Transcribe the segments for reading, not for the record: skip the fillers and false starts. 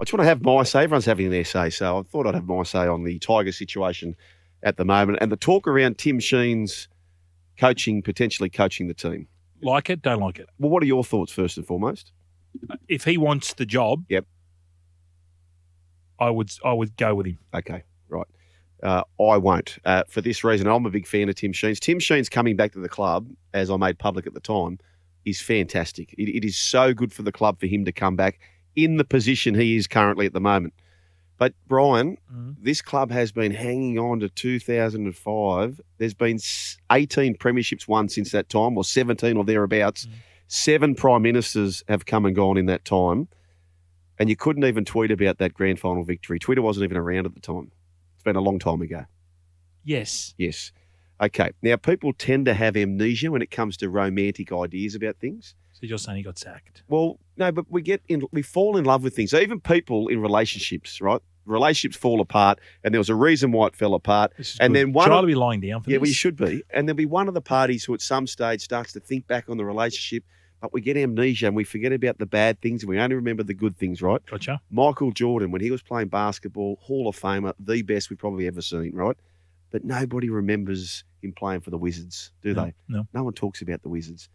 I just want to have my say. Everyone's having their say, so I thought I'd have my say on the Tiger situation at the moment and the talk around Tim Sheens potentially coaching the team. Like it, don't like it. Well, what are your thoughts first and foremost? If he wants the job, yep, I would go with him. Okay, right. I won't. For this reason, I'm a big fan of Tim Sheens. Tim Sheens coming back to the club, as I made public at the time, is fantastic. It is so good for the club for him to come back in the position he is currently at the moment. But, Brian, this club has been hanging on to 2005. There's been 18 premierships won since that time, or 17 or thereabouts. 7 prime ministers have come and gone in that time. And you couldn't even tweet about that grand final victory. Twitter wasn't even around at the time. It's been a long time ago. Yes. Yes. Okay. Now, people tend to have amnesia when it comes to romantic ideas about things. So you're saying he got sacked? Well, no, but we fall in love with things. So even people in relationships, right? Relationships fall apart, and there was a reason why it fell apart. And then should I be lying down for this? Yeah, well, you should be. And there'll be one of the parties who at some stage starts to think back on the relationship, but we get amnesia and we forget about the bad things and we only remember the good things, right? Gotcha. Michael Jordan, when he was playing basketball, Hall of Famer, the best we've probably ever seen, right? But nobody remembers him playing for the Wizards, do they? No. No one talks about the Wizards.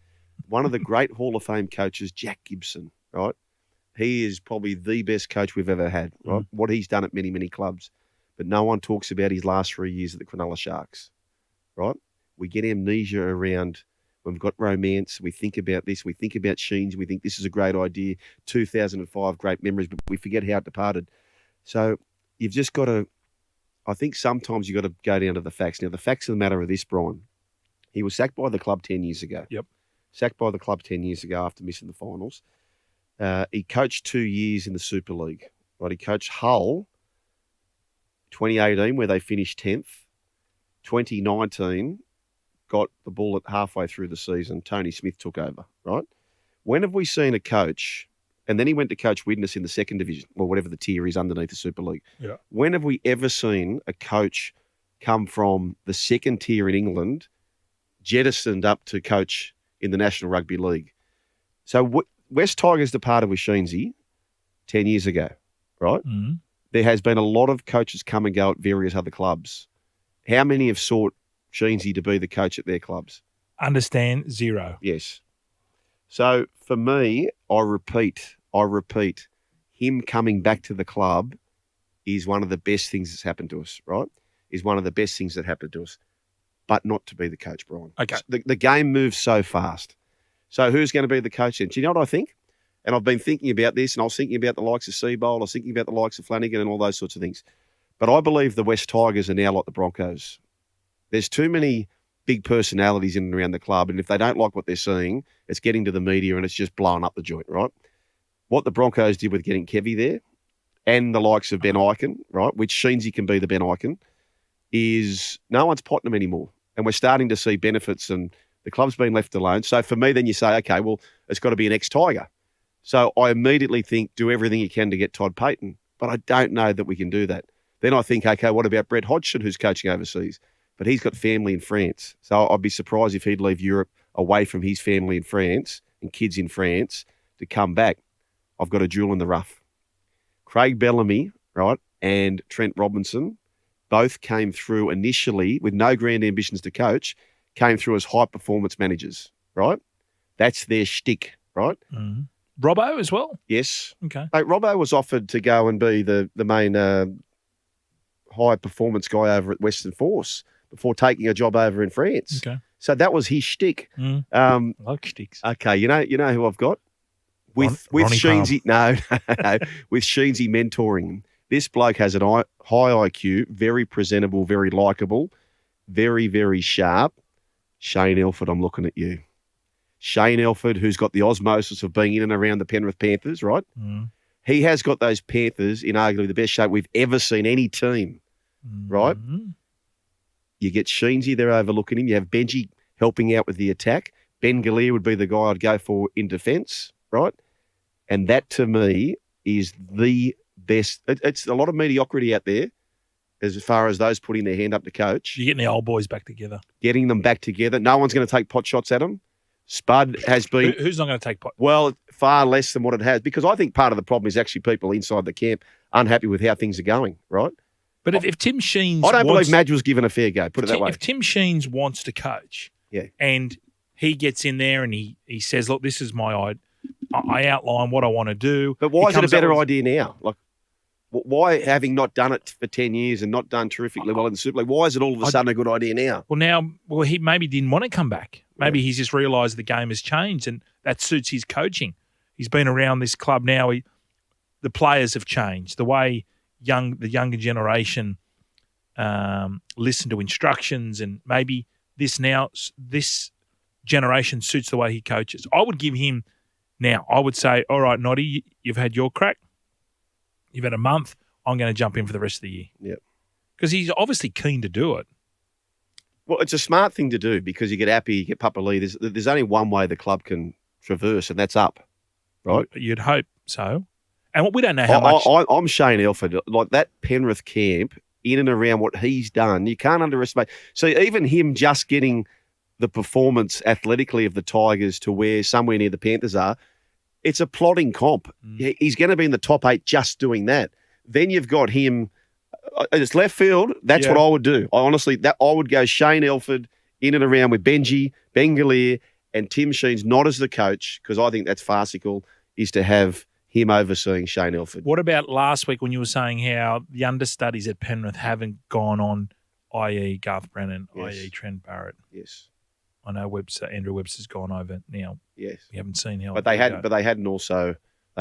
One of the great Hall of Fame coaches, Jack Gibson, right? He is probably the best coach we've ever had, right? What he's done at many, many clubs. But no one talks about his last 3 years at the Cronulla Sharks, right? We get amnesia around when we've got romance. We think about this. We think about Sheens. We think this is a great idea. 2005, great memories, but we forget how it departed. So you've just got to, I think sometimes you've got to go down to the facts. Now, the facts of the matter are this, Brian. He was sacked by the club 10 years ago. Yep. Sacked by the club 10 years ago after missing the finals. He coached 2 years in the Super League. Right? He coached Hull 2018, where they finished 10th. 2019, got the bullet halfway through the season. Tony Smith took over, right? When have we seen a coach, and then he went to coach Widnes in the second division, or whatever the tier is underneath the Super League. Yeah. When have we ever seen a coach come from the second tier in England, jettisoned up to coach in the National Rugby League? So West Tigers departed with Sheensy 10 years ago, right? Mm-hmm. There has been a lot of coaches come and go at various other clubs. How many have sought Sheensy to be the coach at their clubs? Understand, 0. Yes. So for me, I repeat, him coming back to the club is one of the best things that's happened to us, right? Is one of the best things that happened to us, but not to be the coach, Brian. Okay. The game moves so fast. So who's going to be the coach then? Do you know what I think? And I've been thinking about this, and I was thinking about the likes of Seabold, I was thinking about the likes of Flanagan and all those sorts of things. But I believe the West Tigers are now like the Broncos. There's too many big personalities in and around the club, and if they don't like what they're seeing, it's getting to the media and it's just blowing up the joint, right? What the Broncos did with getting Kevy there and the likes of Ben Ikin, right, which Sheensy can be the Ben Ikin, is no one's potting them anymore. And we're starting to see benefits and the club's been left alone. So for me, then you say, okay, well, it's got to be an ex-Tiger. So I immediately think, do everything you can to get Todd Payton. But I don't know that we can do that. Then I think, okay, what about Brett Hodgson, who's coaching overseas? But he's got family in France. So I'd be surprised if he'd leave Europe away from his family in France and kids in France to come back. I've got a jewel in the rough. Craig Bellamy, right, and Trent Robinson both came through initially with no grand ambitions to coach, came through as high-performance managers, right? That's their shtick, right? Mm-hmm. Robbo as well? Yes. Okay. Robbo was offered to go and be the main high-performance guy over at Western Force before taking a job over in France. Okay. So that was his shtick. I like shticks. Okay, you know who I've got? With Sheensy, no, with Sheensy mentoring him. This bloke has a high IQ, very presentable, very likeable, very, very sharp. Shane Elford, I'm looking at you. Shane Elford, who's got the osmosis of being in and around the Penrith Panthers, right? Mm. He has got those Panthers in arguably the best shape we've ever seen any team, right? You get Sheensy there overlooking him. You have Benji helping out with the attack. Ben Galea would be the guy I'd go for in defence, right? And that, to me, is the best. It's a lot of mediocrity out there as far as those putting their hand up to coach. You're getting the old boys back together. Getting them back together. No one's going to take pot shots at them. Spud has been Who's not going to take part? well far less than what it has, because I think part of the problem is actually people inside the camp unhappy with how things are going, right? But if Tim Sheens, I don't believe Madge was given a fair go. Put it that way. If Tim Sheens wants to coach, Yeah. and he gets in there and he says, "Look, this is I outline what I want to do." But why is it a better idea now? Like, why, having not done it for 10 years and not done terrifically well in the Super League, why is it all of a sudden a good idea now? Well, he maybe didn't want to come back. Maybe he's just realised the game has changed and that suits his coaching. He's been around this club now. The players have changed. The way the younger generation listen to instructions, and maybe this generation suits the way he coaches. I would give him now. I would say, all right, Noddy, you've had your crack. You've had a month. I'm going to jump in for the rest of the year. Yep. Because he's obviously keen to do it. Well, it's a smart thing to do because you get Appy, you get Papa Lee. There's only one way the club can traverse, and that's up, right? You'd hope so. And we don't know how much. I'm Shane Elford. Like that Penrith camp, in and around what he's done, you can't underestimate. So even him just getting the performance athletically of the Tigers to where somewhere near the Panthers are, it's a plodding comp. He's going to be in the top 8 just doing that. Then you've got him. It's left field. That's what I would do. I would go Shane Elford in and around with Benji, Bengalir, and Tim Sheens, not as the coach, because I think that's farcical, is to have him overseeing Shane Elford. What about last week when you were saying how the understudies at Penrith haven't gone on, i.e. Garth Brennan, i.e. Trent Barrett? Yes. I know Andrew Webster's gone over now. Yes. We haven't seen how. But they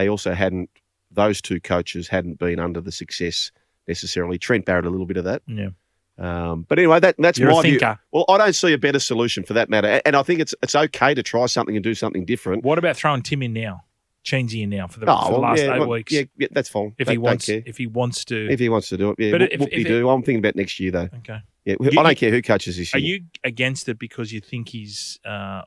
also hadn't, those two coaches hadn't been under the success necessarily. Trent Barrett, a little bit of that. Yeah. But anyway, that's You're my a thinker. view. Well, I don't see a better solution for that matter. And I think it's okay to try something and do something different. What about throwing Tim in now? Cheensy in now for the last 8 weeks. Yeah, that's fine. If he wants to. If he wants to do it. Yeah, but I'm thinking about next year though. Okay. Yeah, I don't care who coaches this year. Are you against it because you think he's a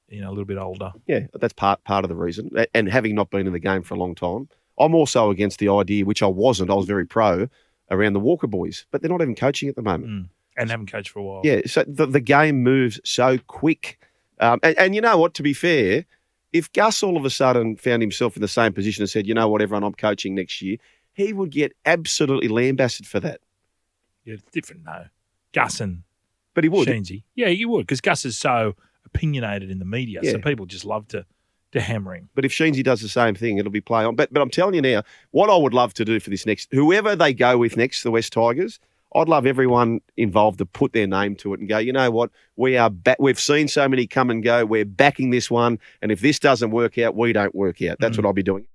little bit older? Yeah, that's part of the reason. And having not been in the game for a long time, I'm also against the idea, which I wasn't. I was very pro around the Walker boys, but they're not even coaching at the moment. And haven't coached for a while. Yeah, so the game moves so quick. And you know what, to be fair, if Gus all of a sudden found himself in the same position and said, you know what, everyone, I'm coaching next year, he would get absolutely lambasted for that. Yeah, it's different though. Gus and but he would. Sheensy. Yeah, you would, because Gus is so opinionated in the media, so people just love to hammer him. But if Sheensy does the same thing, it'll be play on. But I'm telling you now, what I would love to do for this next, whoever they go with next, the West Tigers, I'd love everyone involved to put their name to it and go, you know what, we are back. We've seen so many come and go. We're backing this one. And if this doesn't work out, we don't work out. That's what I'll be doing.